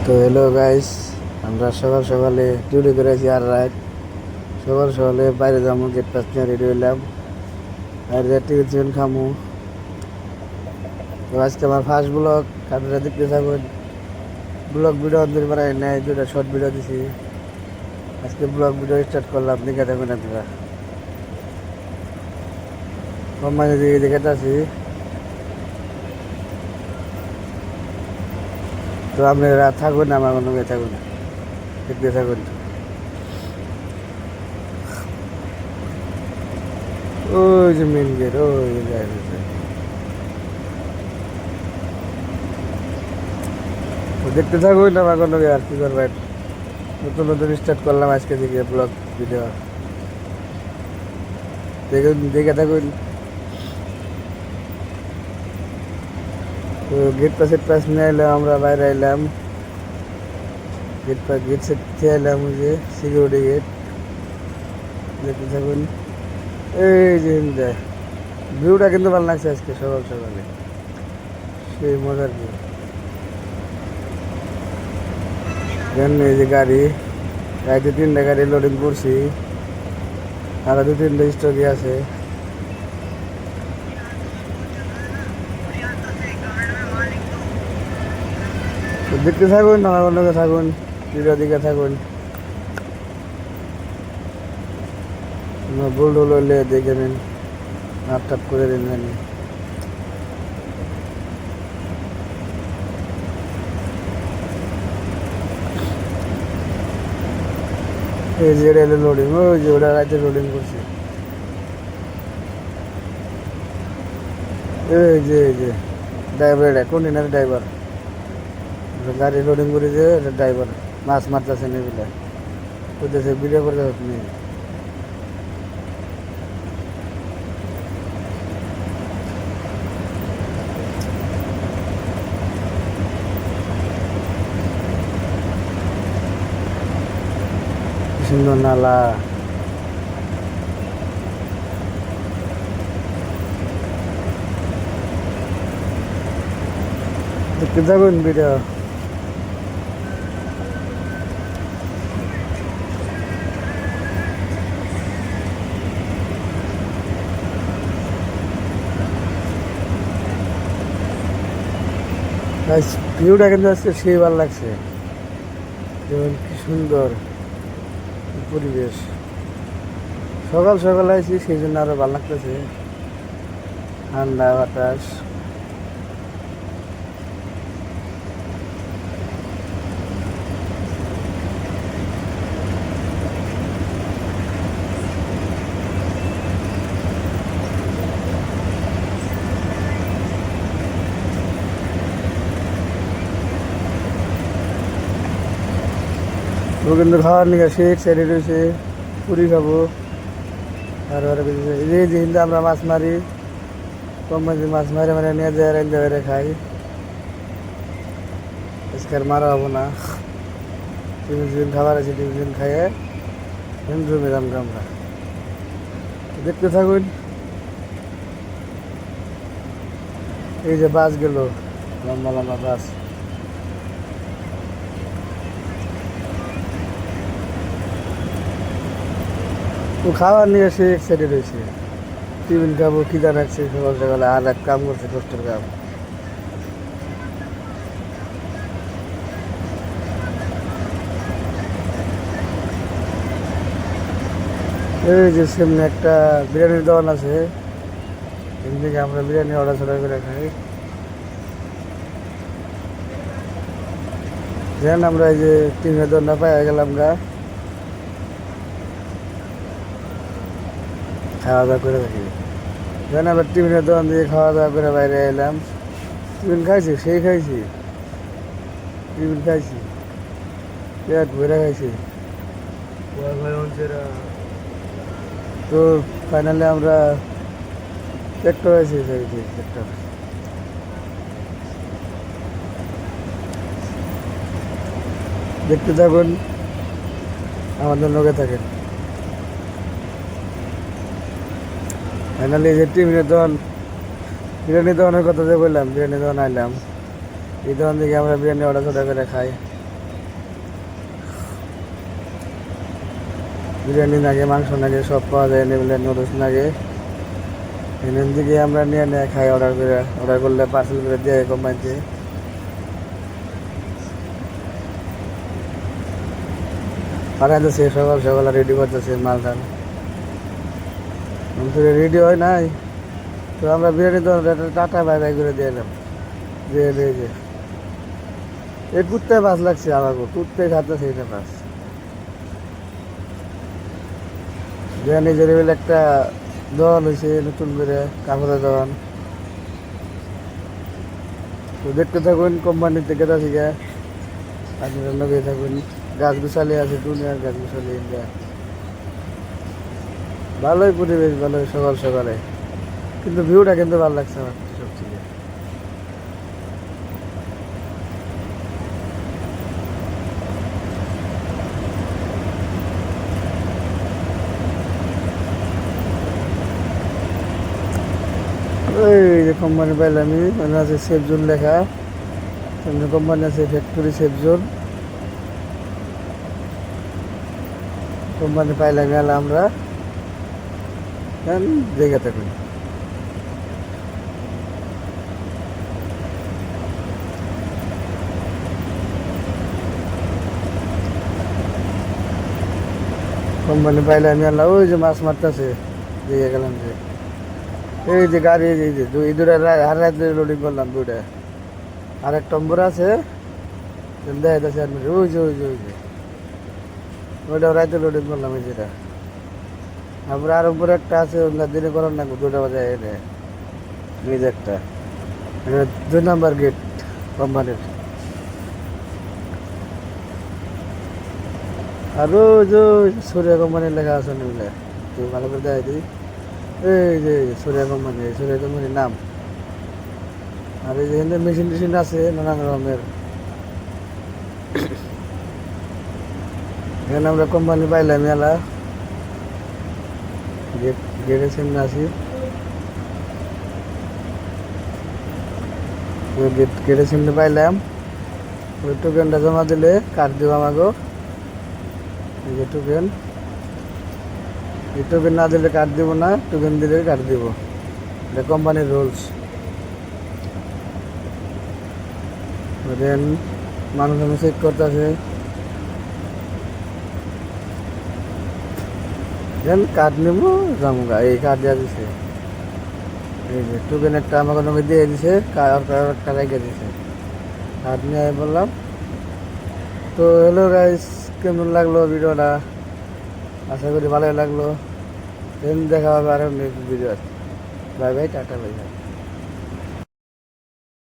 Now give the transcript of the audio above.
তো hello guys, আমরা সকাল সকালে ডিউটি করেছি আর রাত সকাল সকালে বাইরে যাবো, গেট পাস নিয়ে রেডি হইলাম। বাইরে যাই টিফিন চিফিন খামু। তো আজকে আমার ফার্স্ট ব্লগ, আপনারা দেখতে থাকুন। ব্লগ ভিডিও অন্তর বানাই নাই, দুটা শর্ট ভিডিও দিছি। আজকে ব্লগ ভিডিও স্টার্ট করলাম, দেখে থাকুন আপনারা। কোম্পানি দিকে দেখাতে আছি। তো আপনারা থাকুন, আমার মনে থাকুন, দেখতে থাকুন। ওই যে মেন গেট, ওই যায় দেখতে থাকুন আমার কোনো আর কি করবেন। নতুন নতুন স্টার্ট করলাম আজকে থেকে ব্লগ ভিডিও, দেখুন, দেখে থাকুন। তো গেট পাস নিয়ে এলাম, আমরা বাইরে এলাম। গেট সেট খেয়ে এলাম, ওই যে সিকিউরিটি গেট, দেখতে থাকুন। এই যে ভিউটা কিন্তু ভালো লাগছে আজকে সকাল সকালে, সেই মজার ভিউ। জানেন এই যে গাড়ি, রাইতে 3টা গাড়ি লোডিং করছি, আরো 2-3টা স্টকি আছে। দেখতে থাকুন, আমার অন্যকে থাকুন, ভিডিও দিকে থাকুন। ভুল টুল হলে দেখে নিন, নাপ করে দিন জানি। এই যে রেলে লোডিং, ওই যে ওটা রাইতে লোডিং করছি। এই যে ড্রাইভার, এটা কন্টেনার ড্রাইভার, গাড়ি লোডিং করেছে, এটা ড্রাইভার মাছ মারতেছে নেবিলে করতেছে, ভিডিও করতে আপনি। সুন্দর নালা, দেখতে থাকুন ভিডিও। ভিউটা কিন্তু আজকে সেই ভালো লাগছে, যেমন কি সুন্দর পরিবেশ। সকাল সকাল আইছি, সেই জন্য আরো ভালো লাগতেছে, ঠান্ডা বাতাস। ও কিন্তু খাওয়ার নিয়ে শেখ সাইডে রয়েছে, পুরি খাবো। আর এই যে কিন্তু আমরা মাছ মারি, কম মাঝে মাছ মারে মানে নিয়ে যায় রাইন্দা বেড়ে খাই। আজকে আর মারা হবো না, টিফিন খাবার আছে, টিফিন খাইয়ে রুমে যাবো আমরা। দেখতে থাকুন। এই যে বাস গেল, লম্বা লম্বা বাস। ও খাওয়ার নিয়ে সে এক্সাইটেড হয়েছে, টিফিন খাবো, খিদা রাখছে সকাল সকালে, আর এক কাম করছে, কষ্টের কাম। এই যে সামনে একটা বিরিয়ানির দোকান আছে, এখান থেকে আমরা বিরিয়ানি অর্ডার করে খাই। যেন আমরা এই যে টিফিনের দোকানটা পাই গেলাম, আমরা খাওয়া দাওয়া করে থাকি। যেন আবার টিফিনের দোকান দিয়ে খাওয়া দাওয়া করে বাইরে এলাম। টিফিন খাইছি, সেই খাইছি, টিফিন খাইছি, পেট ভরে খাইছি। তো ফাইনালি আমরা ট্র্যাক্টর আছি, ট্র্যাক্টর। দেখতে থাকুন, আমাদের লোকে থাকেন। ফাইনালি যে টিফিনের দোকান, বিরিয়ানি দোকানের কথা যে বললাম, বিরিয়ানি দোকান আইলাম। এই দোকান থেকে আমরা বিরিয়ানি অর্ডার করে খাই। বিরিয়ানি লাগে, মাংস লাগে, সব পাওয়া যায় এনে নুডলস লাগে। এখান থেকে আমরা নিয়ে নিয়ে খাই, অর্ডার করলে পার্সেল করে দিয়ে কোম্পানিতে। পাঠাইতেছে সকাল সকাল রেডি করতেছে মাল টাল, রেডি হয় নাই তো আমরা বিরিয়ানি তো টাটা বাই বাই করে দিয়ে এলাম। দিয়ে যে এই কুত্তায় পাস লাগছে আমাকে, কুত্তায় খাতেছে এটা পাস। বিরিয়ানি জেরিবেল একটা দোকান হয়েছে নতুন করে, কাপড়ের দোকান। তো দেখতে থাকুন কোম্পানির থেকে শিখে, আপনারা লগে থাকুন। গাছ গুছালি আছে, দুনিয়ার গাছ গুছালি ইন্ডিয়া। ভালোই পরিবেশ, ভালোই সকাল সকালে, কিন্তু ভিউটা কিন্তু ভালো লাগছে আমার সব থেকে। ওই যে কোম্পানি পাইলে আমি, মানে আছে সেফ জোন লেখা, সামনে কোম্পানি আছে ফ্যাক্টরি সেফ জোন। কোম্পানি পাইলাম গেল আমরা জায়গা থাকুন। কোম্পানি পাইলে আমি আল্লাহ ওই যে মাছ মারতেছে, দিয়ে গেলাম যে এই যে গাড়ি, এই যে দুই দুটা আর রাত্রে লোডিং করলাম দুইটা, আর এক টম্বর আছে দেখা যাচ্ছে ওই যে ওই যে ওই যে ওইটা রাতে লোডিং করলাম এই যেটা। তারপরে আর উপরে একটা আছে ওগুলা দিনে করার না, দুটা বাজে এনে এই যে একটা, এটা 2 নাম্বার গেট কোম্পানির। আর ওই যে সূর্য কোম্পানির লেখা আছে নিলে তুই ভালো করে দেখাই দিই। এই যে সূর্য কোম্পানির নাম। আর এই যে মেশিন টেশিন আছে নানান রকমের। এখানে আমরা কোম্পানি পাইলাম মেলা, গেটের সামনে আছি। গেটের সামনে পাইলাম, ওই টোকেনটা জমা দিলে কার্ড দিব আমাকে। এই যে টোকেন, এই টোকেন না দিলে কার্ড দিব না, টোকেন দিলে কার্ড দিব, এটা কোম্পানির রুলস। দেন মানুষ আমি চেক করতেছে, দেন কার্ড নেব জামুগা, এই কার্ড দেওয়া দিছে। এই যে টোকেন একটা আমাকে নগে দিয়ে দিছে, একটা রেখে দিছে, কার্ড নিয়ে বললাম। তো হ্যালো গাইস, কেমন লাগলো ভিডিওটা? আশা করি ভালোই লাগলো। দেন দেখা হবে আরো next video. Bye bye, tata, bye bye.